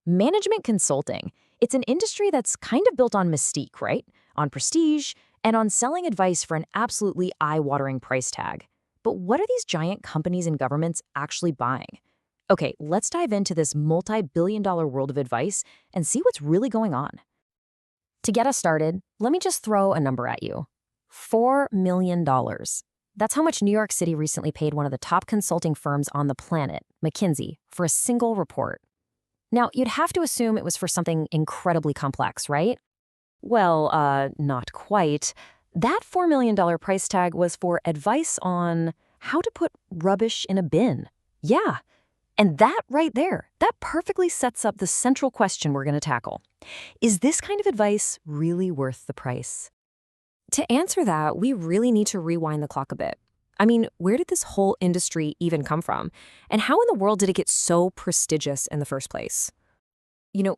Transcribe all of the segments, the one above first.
Management consulting. It's an industry that's kind of built on mystique, right? On prestige and on selling advice for an absolutely eye-watering price tag. But what are these giant companies and governments actually buying? Okay, let's dive into this multi-billion-dollar world of advice and see what's really going on. To get us started, let me just throw a number at you. $4 million. That's how much New York City recently paid one of the top consulting firms on the planet, McKinsey, for a single report. Now, you'd have to assume it was for something incredibly complex, right? Well, not quite. That $4 million price tag was for advice on how to put rubbish in a bin. Yeah. And that right there, that perfectly sets up the central question we're going to tackle. Is this kind of advice really worth the price? To answer that, we really need to rewind the clock a bit. I mean, where did this whole industry even come from? And how in the world did it get so prestigious in the first place?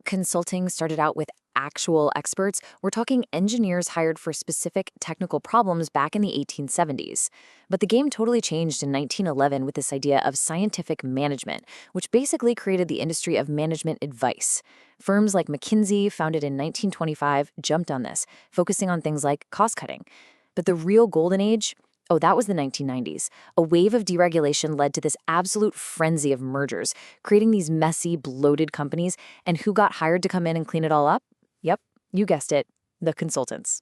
Consulting started out with actual experts. We're talking engineers hired for specific technical problems back in the 1870s. But the game totally changed in 1911 with this idea of scientific management, which basically created the industry of management advice. Firms like McKinsey, founded in 1925, jumped on this, focusing on things like cost cutting. But the real golden age, that was the 1990s. A wave of deregulation led to this absolute frenzy of mergers, creating these messy, bloated companies. And who got hired to come in and clean it all up? Yep, you guessed it, the consultants.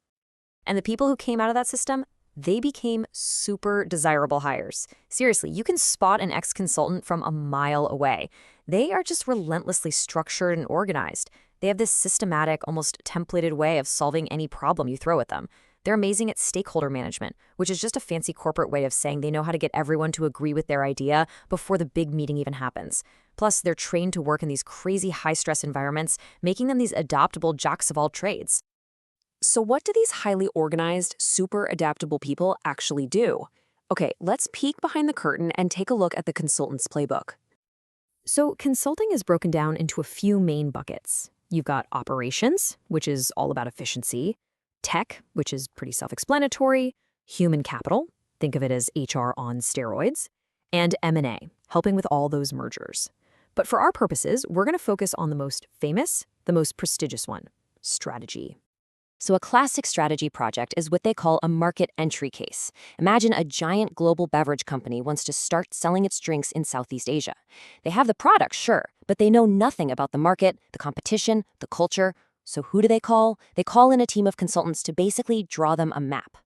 And the people who came out of that system, they became super desirable hires. Seriously, you can spot an ex-consultant from a mile away. They are just relentlessly structured and organized. They have this systematic, almost templated way of solving any problem you throw at them. They're amazing at stakeholder management, which is just a fancy corporate way of saying they know how to get everyone to agree with their idea before the big meeting even happens. Plus, they're trained to work in these crazy high-stress environments, making them these adaptable jacks of all trades. So what do these highly organized, super adaptable people actually do? Okay, let's peek behind the curtain and take a look at the consultant's playbook. So consulting is broken down into a few main buckets. You've got operations, which is all about efficiency, tech, which is pretty self-explanatory, human capital, think of it as HR on steroids, and M&A, helping with all those mergers. But for our purposes, we're going to focus on the most famous, the most prestigious one, strategy. So a classic strategy project is what they call a market entry case. Imagine a giant global beverage company wants to start selling its drinks in Southeast Asia. They have the product, sure, but they know nothing about the market, the competition, the culture. So who do they call? They call in a team of consultants to basically draw them a map.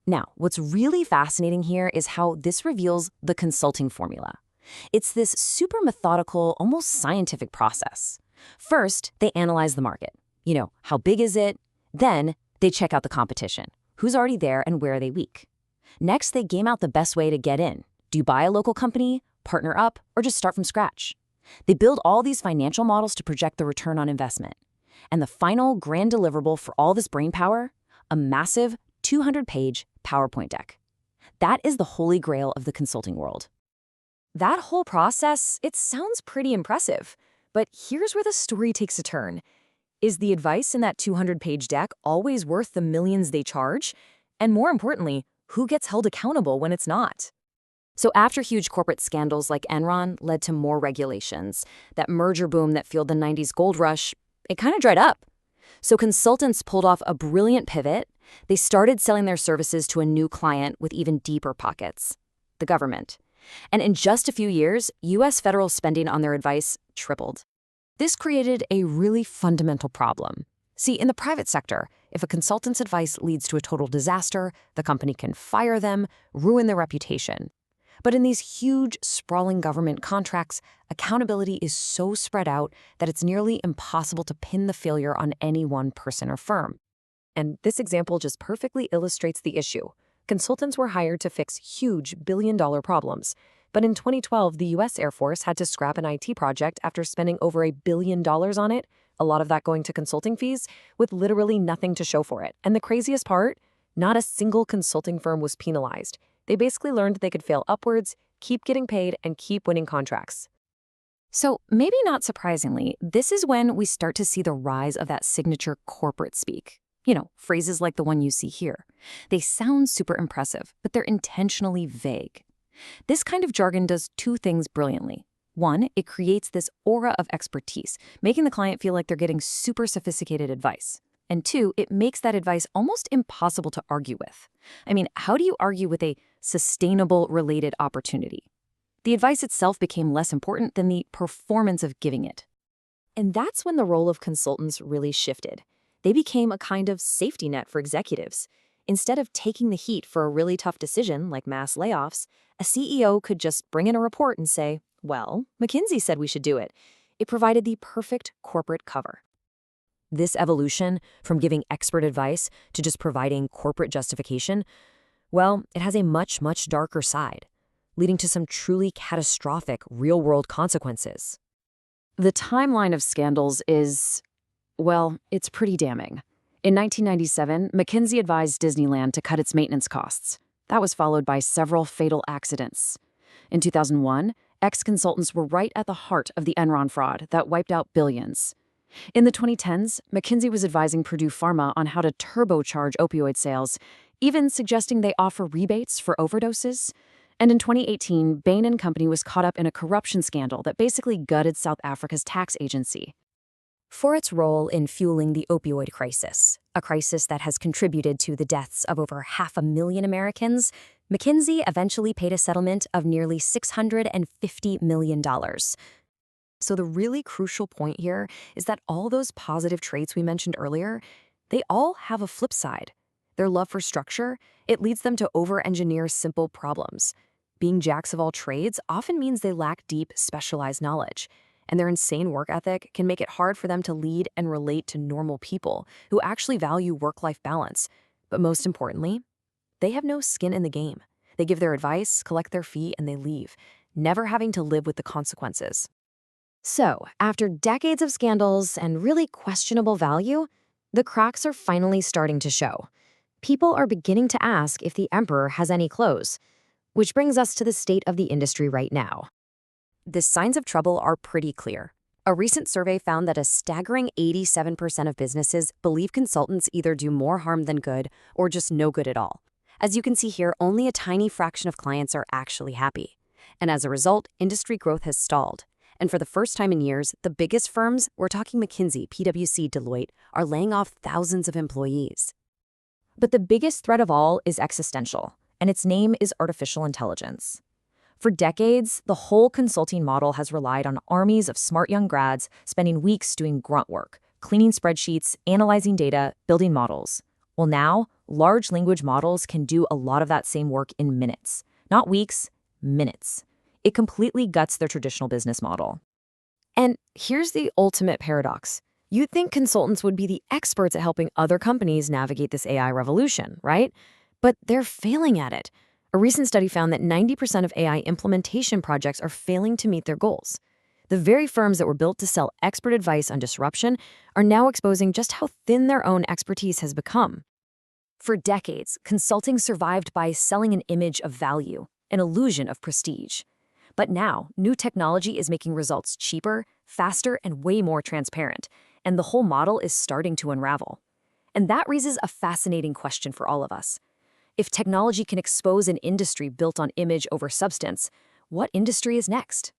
Now, what's really fascinating here is how this reveals the consulting formula. It's this super methodical, almost scientific process. First, they analyze the market. How big is it? Then, they check out the competition. Who's already there and where are they weak? Next, they game out the best way to get in. Do you buy a local company, partner up, or just start from scratch? They build all these financial models to project the return on investment. And the final grand deliverable for all this brainpower? A massive 200-page PowerPoint deck. That is the holy grail of the consulting world. That whole process, it sounds pretty impressive. But here's where the story takes a turn. Is the advice in that 200-page deck always worth the millions they charge? And more importantly, who gets held accountable when it's not? So after huge corporate scandals like Enron led to more regulations, that merger boom that fueled the 90s gold rush, it kind of dried up. So consultants pulled off a brilliant pivot. They started selling their services to a new client with even deeper pockets, the government. And in just a few years, U.S. federal spending on their advice tripled. This created a really fundamental problem. See, in the private sector, if a consultant's advice leads to a total disaster, the company can fire them, ruin their reputation. But in these huge, sprawling government contracts, accountability is so spread out that it's nearly impossible to pin the failure on any one person or firm. And this example just perfectly illustrates the issue. Consultants were hired to fix huge billion-dollar problems. But in 2012, the U.S. Air Force had to scrap an IT project after spending over $1 billion on it, a lot of that going to consulting fees, with literally nothing to show for it. And the craziest part? Not a single consulting firm was penalized. They basically learned they could fail upwards, keep getting paid, and keep winning contracts. So maybe not surprisingly, this is when we start to see the rise of that signature corporate speak. Phrases like the one you see here. They sound super impressive, but they're intentionally vague. This kind of jargon does two things brilliantly. One, it creates this aura of expertise, making the client feel like they're getting super sophisticated advice. And two, it makes that advice almost impossible to argue with. I mean, how do you argue with a sustainable related opportunity? The advice itself became less important than the performance of giving it. And that's when the role of consultants really shifted. They became a kind of safety net for executives. Instead of taking the heat for a really tough decision like mass layoffs, a CEO could just bring in a report and say, well, McKinsey said we should do it. It provided the perfect corporate cover. This evolution from giving expert advice to just providing corporate justification, well, it has a much, much darker side, leading to some truly catastrophic real-world consequences. The timeline of scandals is, well, it's pretty damning. In 1997, McKinsey advised Disneyland to cut its maintenance costs. That was followed by several fatal accidents. In 2001, ex-consultants were right at the heart of the Enron fraud that wiped out billions. In the 2010s, McKinsey was advising Purdue Pharma on how to turbocharge opioid sales, even suggesting they offer rebates for overdoses. And in 2018, Bain & Company was caught up in a corruption scandal that basically gutted South Africa's tax agency. For its role in fueling the opioid crisis, a crisis that has contributed to the deaths of over 500,000 Americans, McKinsey eventually paid a settlement of nearly $650 million. So the really crucial point here is that all those positive traits we mentioned earlier, they all have a flip side. Their love for structure, it leads them to over-engineer simple problems. Being jacks of all trades often means they lack deep, specialized knowledge. And their insane work ethic can make it hard for them to lead and relate to normal people who actually value work-life balance. But most importantly, they have no skin in the game. They give their advice, collect their fee, and they leave, never having to live with the consequences. So, after decades of scandals and really questionable value, the cracks are finally starting to show. People are beginning to ask if the emperor has any clothes, which brings us to the state of the industry right now. The signs of trouble are pretty clear. A recent survey found that a staggering 87% of businesses believe consultants either do more harm than good or just no good at all. As you can see here, only a tiny fraction of clients are actually happy. And as a result, industry growth has stalled. And for the first time in years, the biggest firms, we're talking McKinsey, PwC, Deloitte, are laying off thousands of employees. But the biggest threat of all is existential, and its name is artificial intelligence. For decades, the whole consulting model has relied on armies of smart young grads spending weeks doing grunt work, cleaning spreadsheets, analyzing data, building models. Well, now, large language models can do a lot of that same work in minutes. Not weeks, minutes. It completely guts their traditional business model. And here's the ultimate paradox. You'd think consultants would be the experts at helping other companies navigate this AI revolution, right? But they're failing at it. A recent study found that 90% of AI implementation projects are failing to meet their goals. The very firms that were built to sell expert advice on disruption are now exposing just how thin their own expertise has become. For decades, consulting survived by selling an image of value, an illusion of prestige. But now, new technology is making results cheaper, faster, and way more transparent, and the whole model is starting to unravel. And that raises a fascinating question for all of us. If technology can expose an industry built on image over substance, what industry is next?